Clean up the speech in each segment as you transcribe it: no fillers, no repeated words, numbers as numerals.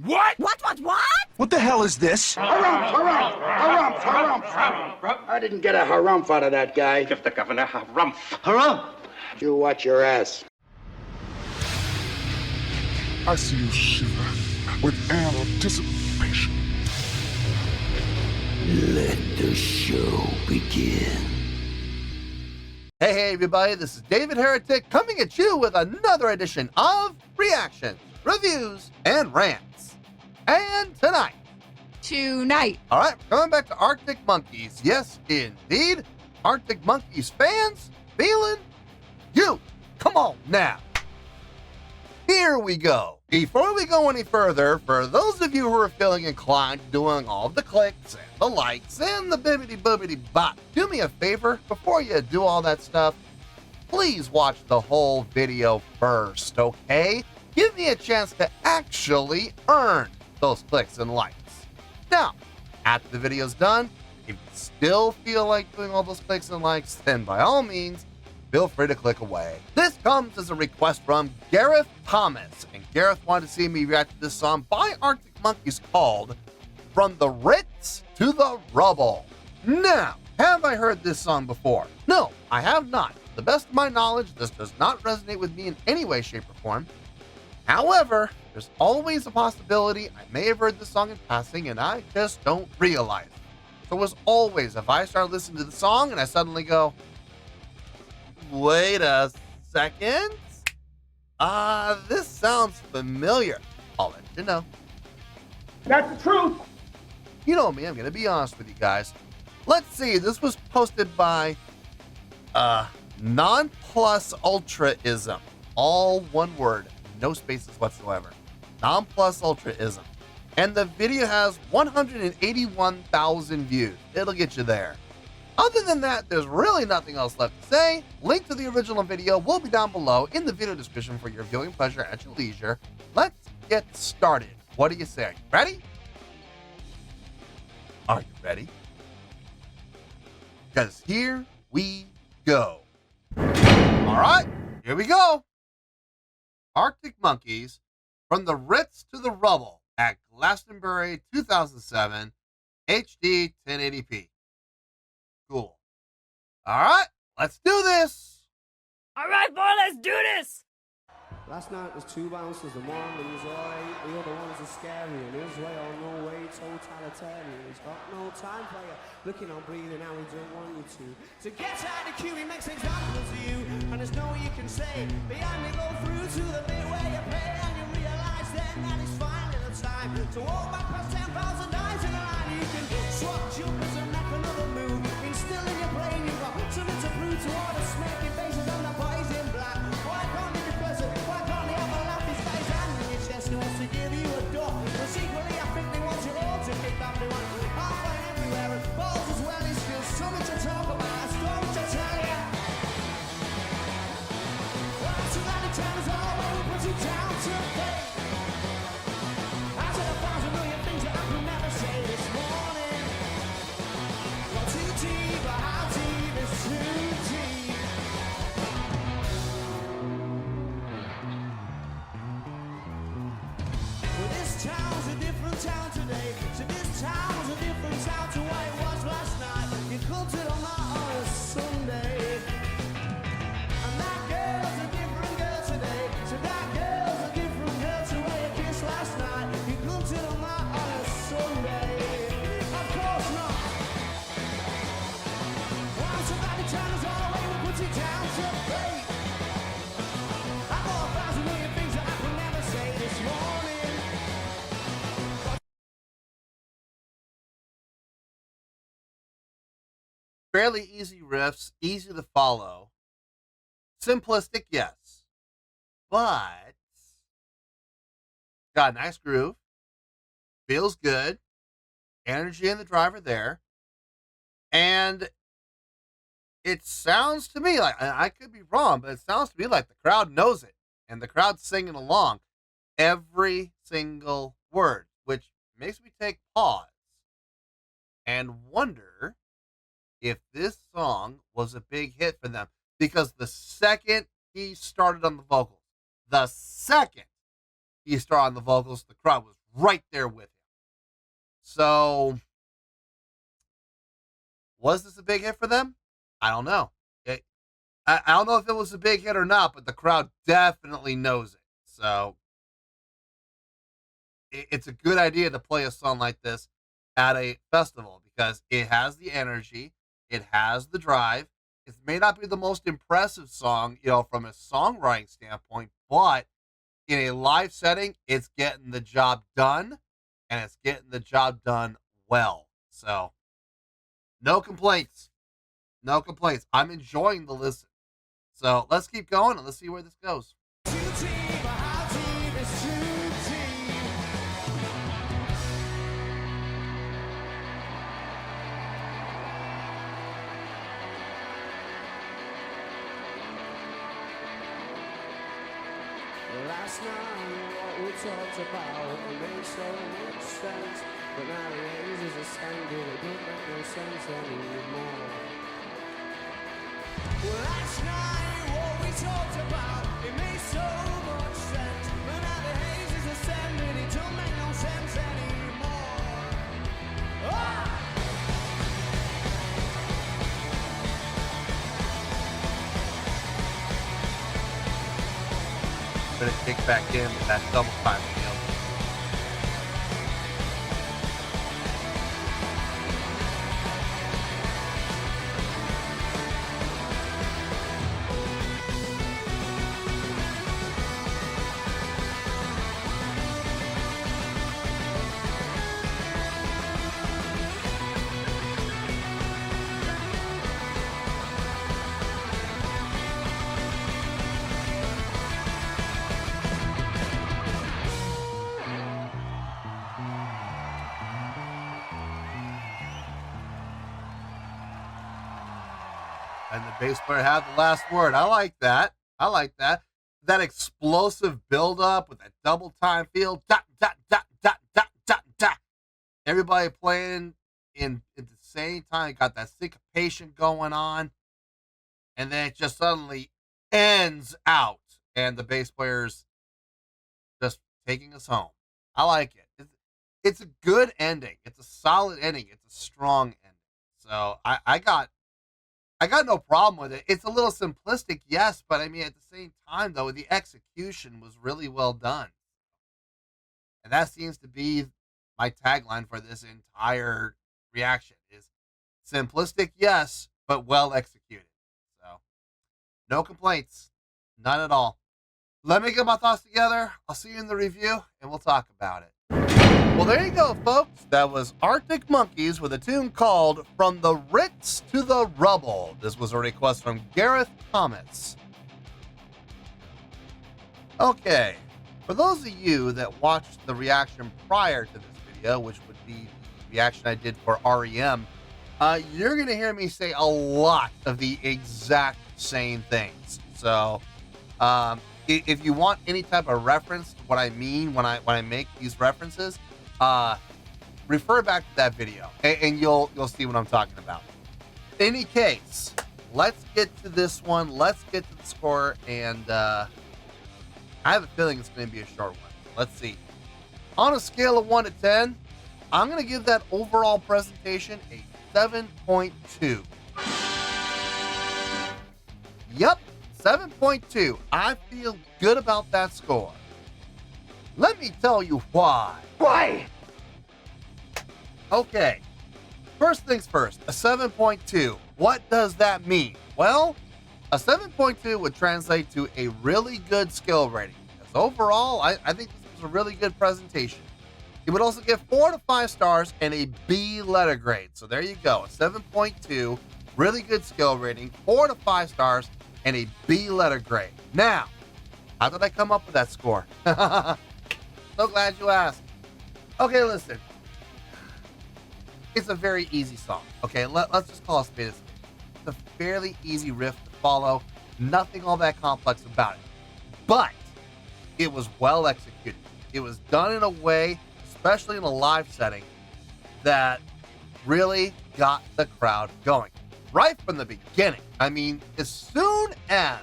What? What? What the hell is this? Harumph. I didn't get a harumph out of that guy. Give the governor harumph. Harumph! You watch your ass. I see you shiver with anticipation. Let the show begin. Hey everybody, this is David Heretic coming at you with another edition of Reactions, Reviews, and Rants. And tonight, alright, coming back to Arctic Monkeys. Yes, indeed, Arctic Monkeys fans feeling you. Come on now. Here we go. Before we go any further, for those of you who are feeling inclined to doing all the clicks and the likes and the bibbity-boobity bop, do me a favor, before you do all that stuff, please watch the whole video first, okay? Give me a chance to actually earn those clicks and likes. Now, after the video's done, if you still feel like doing all those clicks and likes, then by all means, feel free to click away. This comes as a request from Gareth Thomas, and Gareth wanted to see me react to this song by Arctic Monkeys called From the Ritz to the Rubble. Now, have I heard this song before? No, I have not. To the best of my knowledge, this does not resonate with me in any way, shape, or form. However, there's always a possibility I may have heard this song in passing and I just don't realize it. So as always, if I start listening to the song and I suddenly go, wait a second. This sounds familiar. I'll let you know. That's the truth. You know me, I'm going to be honest with you guys. Let's see, this was posted by Non-Plus-Ultraism. All one word, no spaces whatsoever. Non-Plus-Ultraism. And the video has 181,000 views. It'll get you there. Other than that, there's really nothing else left to say. Link to the original video will be down below in the video description for your viewing pleasure at your leisure. Let's get started. What do you say? Are you ready? Are you ready? Because here we go. All right, here we go. Arctic Monkeys, From the Ritz to the Rubble at Glastonbury 2007, HD 1080p. Cool. All right, let's do this. All right, boy, let's do this. Last night was two bouncers and one was alright. The other ones are scary and his way or no way, totalitarian. He's got no time for you, looking on breathing how he don't want you to. So get out of the queue, he makes examples of you, and there's no way you can say. Behind me go through to the bit where you pay, and you realise then that it's finally the time to walk back past 10,000 eyes in a line. You can swap jumpers and make another move. Still in your brain, you've got something to prove to all the smirking faces and the boys in black. Why can't they be pleasant? Why can't they have a laugh? This guy's hand in your chest who wants to give you a door. But secretly, I think they want you all to kick back. They want halfway everywhere and balls as well. He's still something to talk about, a story to tell you. Well, so that the time is all where we put you down to faith. I said 1,000 million things that I could never say this morning. Too deep, but how deep is too deep? Well, this town's a different town today. So this town's a different town to what it was last night. You called it on a Sunday. And that girl's a different girl today. So that girl's a different girl to where you kissed last night. You called it on a Sunday. Of course not. Turns all the way, we put you down to fate. I thought 1,000 million things that I could never say this morning. Fairly easy riffs, easy to follow. Simplistic, yes. But got a nice groove. Feels good. Energy in the driver there. And it sounds to me like, I could be wrong, but it sounds to me like the crowd knows it. And the crowd's singing along every single word, which makes me take pause and wonder if this song was a big hit for them. Because the second he started on the vocals, the crowd was right there with him. So, was this a big hit for them? I don't know. I don't know if it was a big hit or not, but the crowd definitely knows it. So, it's a good idea to play a song like this at a festival because it has the energy, it has the drive. It may not be the most impressive song, from a songwriting standpoint, but in a live setting, it's getting the job done, and it's getting the job done well. So, no complaints. No complaints. I'm enjoying the listen. So, let's keep going, and let's see where this goes. Last night, what we talked about, it made so much sense. But nowadays, as a standard, it don't make no sense anymore. Last night, what we talked about, it made so much sense. But nowadays, as a standard, it don't make no sense anymore. Ah! But it kicks back in with that double time deal. And the bass player had the last word. I like that. That explosive build-up with that double-time feel. Dot, dot, dot, dot, dot, dot, dot. Everybody playing at the same time. Got that syncopation going on. And then it just suddenly ends out. And the bass player's just taking us home. I like it. It's a good ending. It's a solid ending. It's a strong ending. So I got no problem with it. It's a little simplistic, yes, but I mean, at the same time, though, the execution was really well done. And that seems to be my tagline for this entire reaction is simplistic, yes, but well executed. So, no complaints. None at all. Let me get my thoughts together. I'll see you in the review, and we'll talk about it. Well, there you go, folks. That was Arctic Monkeys with a tune called From the Ritz to the Rubble. This was a request from Gareth Thomas. Okay, for those of you that watched the reaction prior to this video, which would be the reaction I did for REM, you're going to hear me say a lot of the exact same things. So, if you want any type of reference to what I mean when I make these references, refer back to that video and you'll see what I'm talking about. In any case, let's get to this one. Let's get to the score, and I have a feeling it's going to be a short one. Let's see. On a scale of 1 to 10, I'm going to give that overall presentation a 7.2. Yep, 7.2. I feel good about that score. Let me tell you why. Why? Okay, first things first, a 7.2. What does that mean? Well, a 7.2 would translate to a really good skill rating. Because overall, I think this was a really good presentation. It would also get 4 to 5 stars and a B letter grade. So there you go, a 7.2, really good skill rating, 4 to 5 stars, and a B letter grade. Now, how did I come up with that score? So glad you asked. Okay, listen. It's a very easy song. Okay, let's just call it a spade. It's a fairly easy riff to follow. Nothing all that complex about it. But it was well executed. It was done in a way, especially in a live setting, that really got the crowd going. Right from the beginning. I mean, as soon as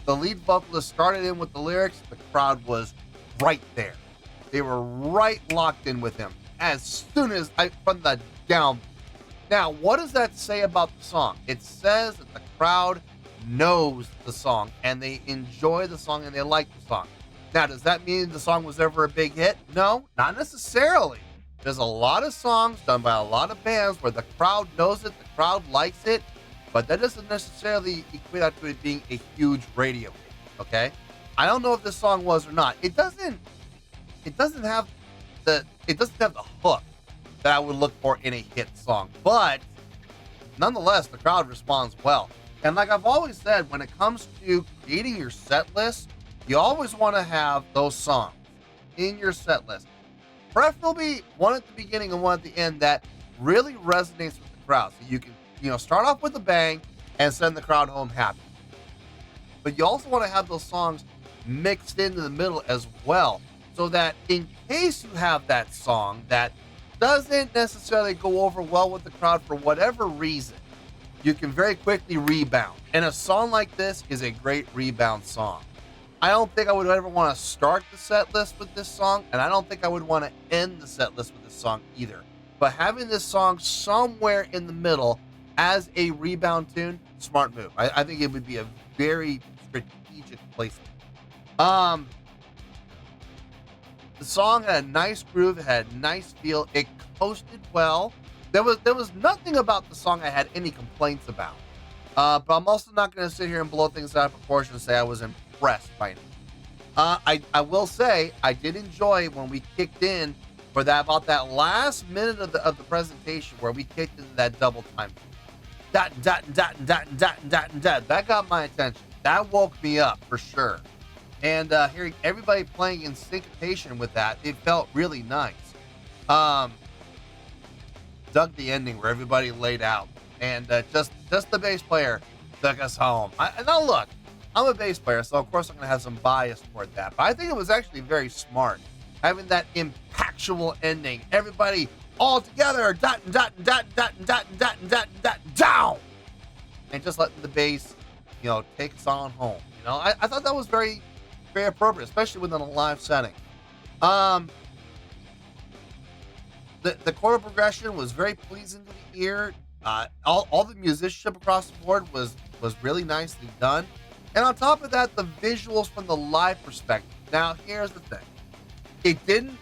the lead vocalist started in with the lyrics, the crowd was right there. They were right locked in with him as soon as from the down. Now, what does that say about the song? It says that the crowd knows the song and they enjoy the song and they like the song. Now, does that mean the song was ever a big hit? No, not necessarily. There's a lot of songs done by a lot of bands where the crowd knows it, the crowd likes it, but that doesn't necessarily equate out to it being a huge radio hit, okay? I don't know if this song was or not. It doesn't have the hook that I would look for in a hit song, but nonetheless, the crowd responds well. And like I've always said, when it comes to creating your set list, you always want to have those songs in your set list. Preferably one at the beginning and one at the end that really resonates with the crowd. So you can, start off with a bang and send the crowd home happy. But you also want to have those songs mixed into the middle as well, so that in case you have that song that doesn't necessarily go over well with the crowd for whatever reason, you can very quickly rebound. And a song like this is a great rebound song. I don't think I would ever want to start the set list with this song, and I don't think I would want to end the set list with this song either. But having this song somewhere in the middle as a rebound tune, smart move. I think it would be a very strategic placement. The song had a nice groove, it had a nice feel, it coasted well. There was nothing about the song I had any complaints about. But I'm also not going to sit here and blow things out of proportion and say I was impressed by it. I will say I did enjoy when we kicked in for about that last minute of the presentation where we kicked into that double time. That got my attention. That woke me up for sure. And hearing everybody playing in syncopation with that, it felt really nice. Dug the ending where everybody laid out, and just the bass player took us home. Now look, I'm a bass player, so of course I'm going to have some bias toward that, but I think it was actually very smart having that impactful ending. Everybody all together, down, and just letting the bass, take us on home. I thought that was very, very appropriate, especially within a live setting. The chord progression was very pleasing to the ear. All the musicianship across the board was really nicely done. And on top of that, the visuals from the live perspective. Now, here's the thing. It didn't,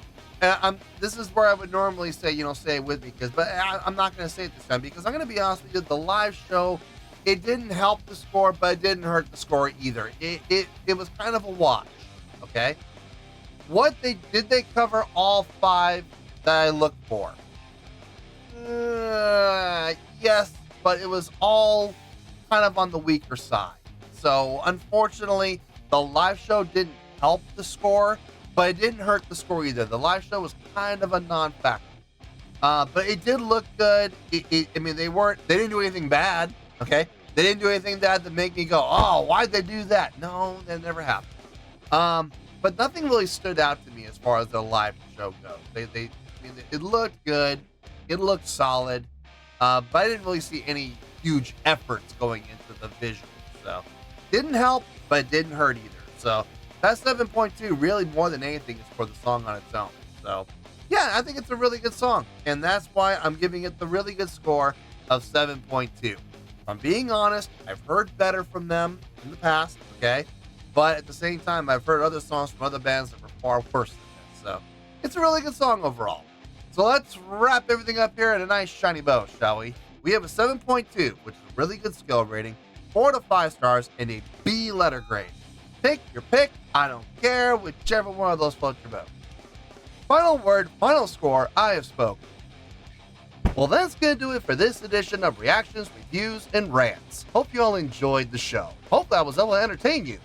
this is where I would normally say, say it with me, but I'm not going to say it this time, because I'm going to be honest with you, the live show, it didn't help the score, but it didn't hurt the score either. It was kind of a wash, okay? Did they cover all 5 that I looked for? Yes, but it was all kind of on the weaker side. So unfortunately, the live show didn't help the score, but it didn't hurt the score either. The live show was kind of a non-factor. But it did look good. They didn't do anything bad, okay? They didn't do anything bad to make me go, oh, why'd they do that? No, that never happened. But nothing really stood out to me as far as the live show goes. It looked good. It looked solid. But I didn't really see any huge efforts going into the visuals. So didn't help, but it didn't hurt either. So that 7.2 really more than anything is for the song on its own. So yeah, I think it's a really good song. And that's why I'm giving it the really good score of 7.2. If I'm being honest, I've heard better from them in the past, okay? But at the same time, I've heard other songs from other bands that were far worse than this. So it's a really good song overall. So let's wrap everything up here in a nice shiny bow, shall we? We have a 7.2, which is a really good skill rating, 4 to 5 stars, and a B letter grade. Pick your pick. I don't care, whichever one of those floats your boat. Final word, final score, I have spoken. Well, that's going to do it for this edition of Reactions, Reviews, and Rants. Hope you all enjoyed the show. Hope I was able to entertain you.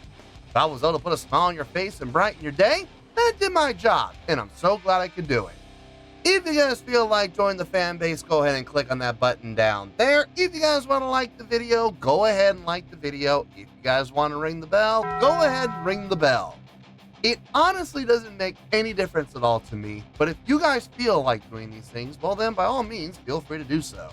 If I was able to put a smile on your face and brighten your day, that did my job, and I'm so glad I could do it. If you guys feel like joining the fan base, go ahead and click on that button down there. If you guys want to like the video, go ahead and like the video. If you guys want to ring the bell, go ahead and ring the bell. It honestly doesn't make any difference at all to me, but if you guys feel like doing these things, well then by all means, feel free to do so.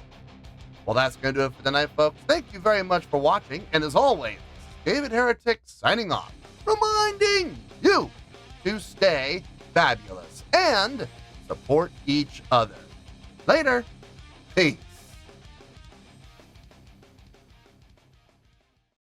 Well, that's going to do it for tonight, folks. Thank you very much for watching, and as always, David Heretic signing off, reminding you to stay fabulous. and support each other. Later. Peace.